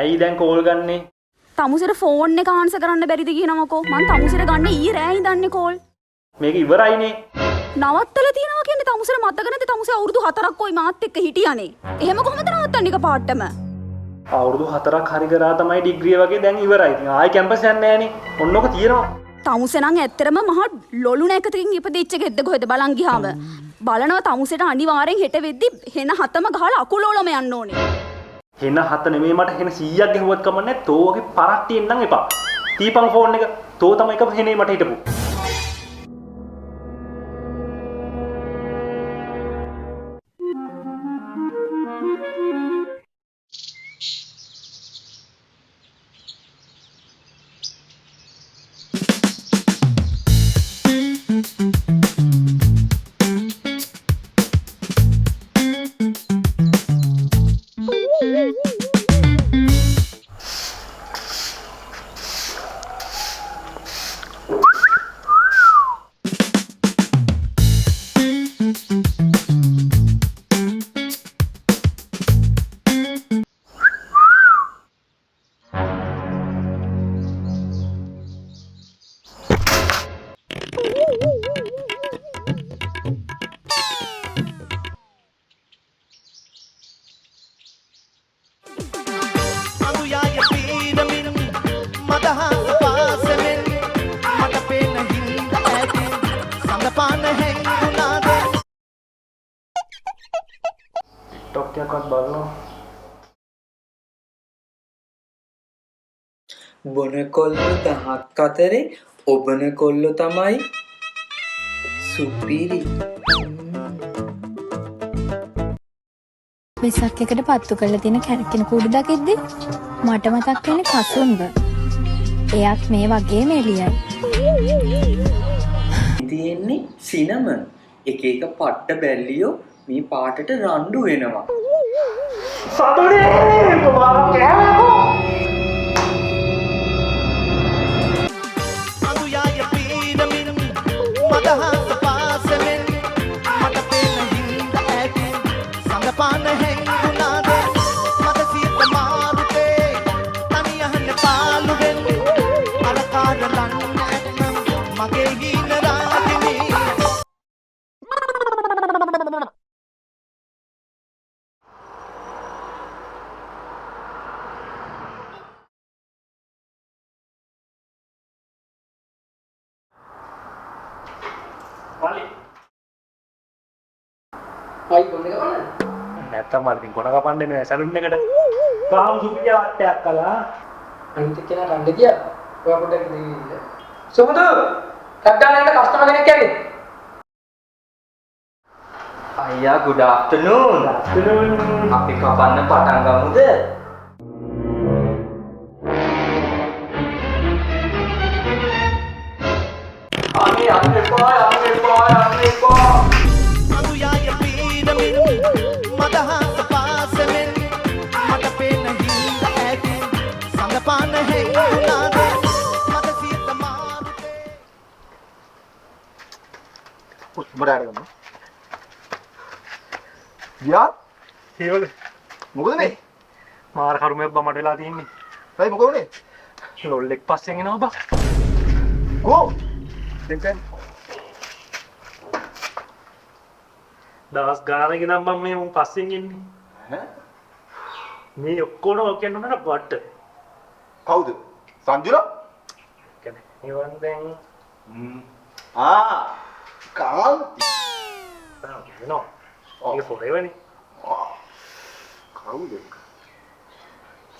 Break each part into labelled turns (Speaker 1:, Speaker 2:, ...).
Speaker 1: ඇයි දැන් කෝල් ගන්නේ?
Speaker 2: තමුසෙට ෆෝන් එක ආන්සර් කරන්න බැරිද කියනවකෝ. මං තමුසෙට ගන්න ඊයේ රෑ ඉඳන්නේ කෝල්.
Speaker 1: මේක ඉවරයිනේ.
Speaker 2: නවත්තලා තියනවා කියන්නේ තමුසෙට මතක නැති තමුසේ අවුරුදු 4ක් කොයි මාත් එක්ක හිටියානේ. එහෙම කොහොමද නවත්තන්නේ එක පාටම?
Speaker 1: අවුරුදු 4ක් හරි කරා තමයි ඩිග්‍රිය වගේ දැන් ඉවරයි. ඉතින් ආයෙ කැම්පස් යන්නේ නැහනේ. ඔන්නෝක තියෙනවා.
Speaker 2: තමුසේ නම් ඇත්තටම මහා ලොලු නැකතකින් ඉපදිච්ච ගෙද්ද කොහෙද බලන් ගියාම. බලනවා තමුසෙට අනිවාර්යෙන් හෙට වෙද්දි හෙන හතම ගහලා අකුලෝලම යන්න ඕනේ.
Speaker 1: හෙන හත නෙමෙයි මට හෙන 100ක් ගෙහුවත් කමන්නේ. තෝ වගේ පරට්ටියෙන් නම් එපා. තීපන් ෆෝන් එක. තෝ තමයි එක හෙනේ මට හිටපු.
Speaker 3: බොන කොල්ලෝ 10ක් අතරේ ඔබන කොල්ලෝ තමයි සුපිරි.
Speaker 4: වෙසක් එකට පත්තු කරලා තියෙන කැරකින කුඩු දකිද්දි මට මතක් වෙන්නේ කසුන්ව. එයාත් මේ වගේම එළියයි.
Speaker 3: තියෙන්නේ සිනමන්. එක එක පට්ට බැල්ලියෝ මේ පාටට රණ්ඩු වෙනවා.
Speaker 1: සතුනේ කොහොම කෑවකෝ?
Speaker 5: Hai, කොන්න කපන්න.
Speaker 1: නැත්තම් මම ඉතින් කොන කපන්නේ නෑ සැලුන් එකට. ගාම් සුපිරිය වට්ටයක් කළා.
Speaker 5: අනිත් කෙනා කන්න ගියා. ඔයා පොඩ්ඩක් ඉඳින්න. සුමුදු, කඩ්ඩාලෙන්ට කස්ටමර් කෙනෙක් ඇවිත්.
Speaker 3: අයියා good afternoon. අපි කපන්න පටන් ගමුද? අනේ අම්මේ
Speaker 6: බඩරගම. යා?
Speaker 1: ඒවල
Speaker 6: මොකද මේ?
Speaker 1: මාර කරුමයක් බා මට වෙලා තියෙන්නේ.
Speaker 6: ඇයි මොකද උනේ?
Speaker 1: ලොල්ලෙක් පස්සෙන් එනවා බා.
Speaker 6: කෝ?
Speaker 1: දැන් දවස් ගානක ඉඳන් මම මේ මුන් පස්සෙන් ඉන්නේ.
Speaker 6: ඈ?
Speaker 1: මේ ඔක්කොම ඔකෙන් උනන බට්ට.
Speaker 6: කවුද? සංජුලා?
Speaker 1: කියන්නේ ඒවන් දැන්
Speaker 6: කාන්ති.
Speaker 1: නෝ. ඒක පොරේවනේ.
Speaker 6: කවුද?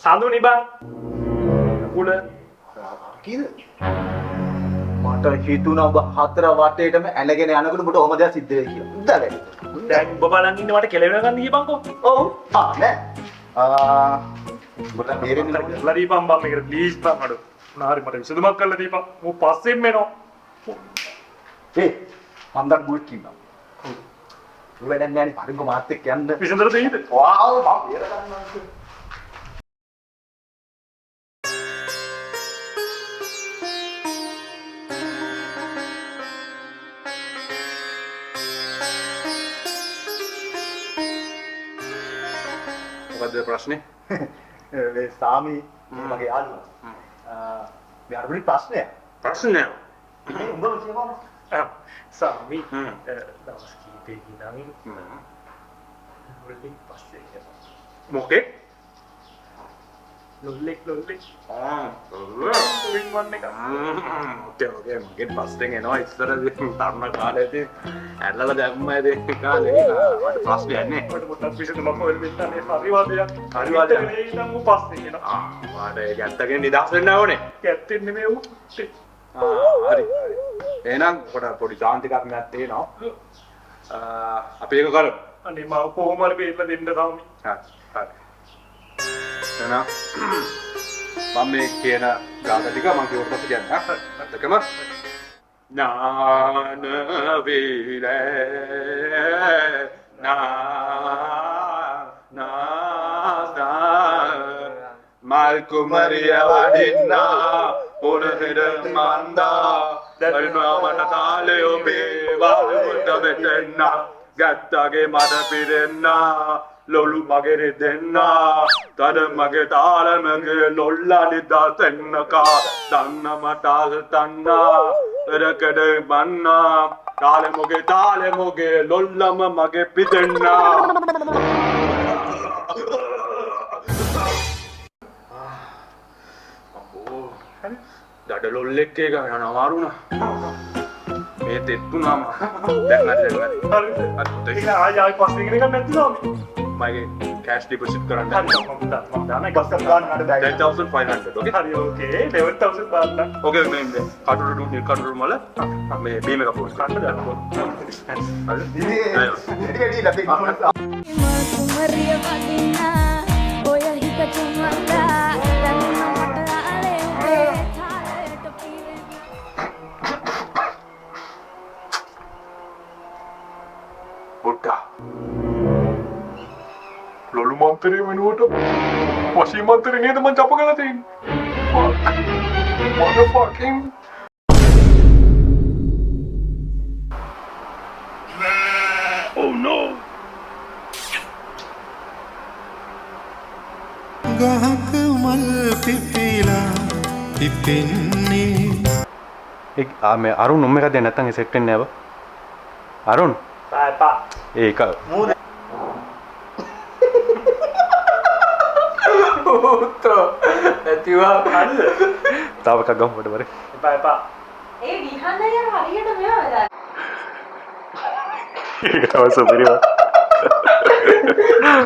Speaker 1: සඳුනි බා. කුල
Speaker 6: කීද? මට හිතුණා ඔබ හතර වටේටම ඇලගෙන යනකොට ඔබට ඔහම දෙයක් සිද්ධ වෙයි කියලා. උද්දාලේ.
Speaker 1: දැන් ඔබ බලන් ඉන්නේ මට කෙලවෙන ගන්න දීපන්කෝ.
Speaker 6: ඔව්. නෑ. ඔබට තේරෙන්නේ නැහැ.
Speaker 1: කියලා දීපන් බම් මේකට ප්ලීස් බම් අඩෝ. නාරි මට විසඳුමක් කරලා දීපන්. මෝ පස්සෙන් එනවා.
Speaker 6: ඒ මන්දක් බුත් කිව්වා. ඔය වැඩක් නෑනේ. පරිංග මාත් එක්ක යන්න.
Speaker 1: විසඳලා දෙයිද?
Speaker 6: වාව් මම බේර ගන්නවා.
Speaker 7: මොකද්ද ප්‍රශ්නේ?
Speaker 6: මේ සාමි මගේ යාළුවා. මේ අර ප්‍රශ්නයක්.
Speaker 1: ප්‍රශ්නයක්.
Speaker 6: මේ උඹම කියවම.
Speaker 5: සාමි දවස් කීපයකින් නම් ලොල්ලෙක් පස්සේ යනවා.
Speaker 1: මොකේ?
Speaker 5: ලොල්ලෙක්
Speaker 1: රින් වන්න එක. ඕකේ මගේ පස්සෙන් එනවා ඉස්සර තරුණ කාලේදී ඇල්ලලා දැම්මයි ඒ කාලේ. මට ප්‍රශ්නයක් නෑ.
Speaker 5: මට පොඩ්ඩක් විසඳුමක් හොයන්න දෙන්න හරිවාදයක්.
Speaker 1: හරිවාදයක්.
Speaker 5: නම් පස්සේ එනවා.
Speaker 1: මට ඒක ඇත්තගෙන නිදහස් වෙන්න ඕනේ.
Speaker 5: කැප්ටන් නෙමෙයි ඌ.
Speaker 1: හරි. එහෙනම් පොඩි ශාන්ති කර්මයක් තියෙනවා. අපි ඒක කරමු.
Speaker 5: අනේ මම කොහොම හරි බේරලා දෙන්න සාමි.
Speaker 1: හරි. එහෙනම් මම මේ කියන ගාථා ටික මම කියවට පස්සේ කියන්න. අතකම නාන වීරේ මල් කුමරිය වඩින්නා පුරහිර මන්දා දරුණා මට තාලේ ඔබේ වලුවට වෙටෙන්න ගැත්තගේ මට පිරෙන්නා ලොලු මගේ දෙන්නා තද මගේ තාලමගේ ලොල්ලා නිදා තෙන්නකා දන්න මට තන්නා එරකඩ බන්නා තාලෙ මොගේ ලොල්ලම මගේ පිදෙන්නා දඩ ලොල්ලෙක් එක යන අමාරුණා මේ තෙත්තුනාම දැන් හරි
Speaker 5: ඒක ආයෙ පස්සේ ඉගෙන ගන්න නැති සාමි.
Speaker 1: මගේ කෑෂ් ඩිපොසිට් කරන්න
Speaker 5: හරි මම දාන්න
Speaker 6: බස් එක ගන්නට බෑ.
Speaker 1: 10500 ඕකේ
Speaker 5: හරි ඕකේ 11000 පාන්න.
Speaker 1: ඕකේ මේ කටුරු මල මේ බීම එක පොස්ට්
Speaker 5: කන්න දාන්න.
Speaker 4: කුමරිය වදින්න ඔය හිත තුමන්දා දැනුණ මට ආලේ උඹේ තාලයට පිරෙන්න
Speaker 5: බොට්ටා ලොලු මන්තරේ වෙනුවට වශී මන්තරේ නේද මං චප කරලා තියෙන්නේ motherfucking oh no
Speaker 7: ගහක මල් පිපිලා පිපෙන්නේ
Speaker 1: මේ අරුන් උම්ම එකක් දෙන්න නැත්නම් ඒ සෙට් වෙන්නේ නැව අරුන්
Speaker 5: පාපා
Speaker 1: ඒක
Speaker 5: උත්තෝ නැතිවා හරිද
Speaker 1: තාව එකක් ගමු කොට බරේ
Speaker 5: පාපා
Speaker 8: ඒ විහන්න යන හරියට මෙයා වෙලා
Speaker 1: ඒක තමයි සුපිරිම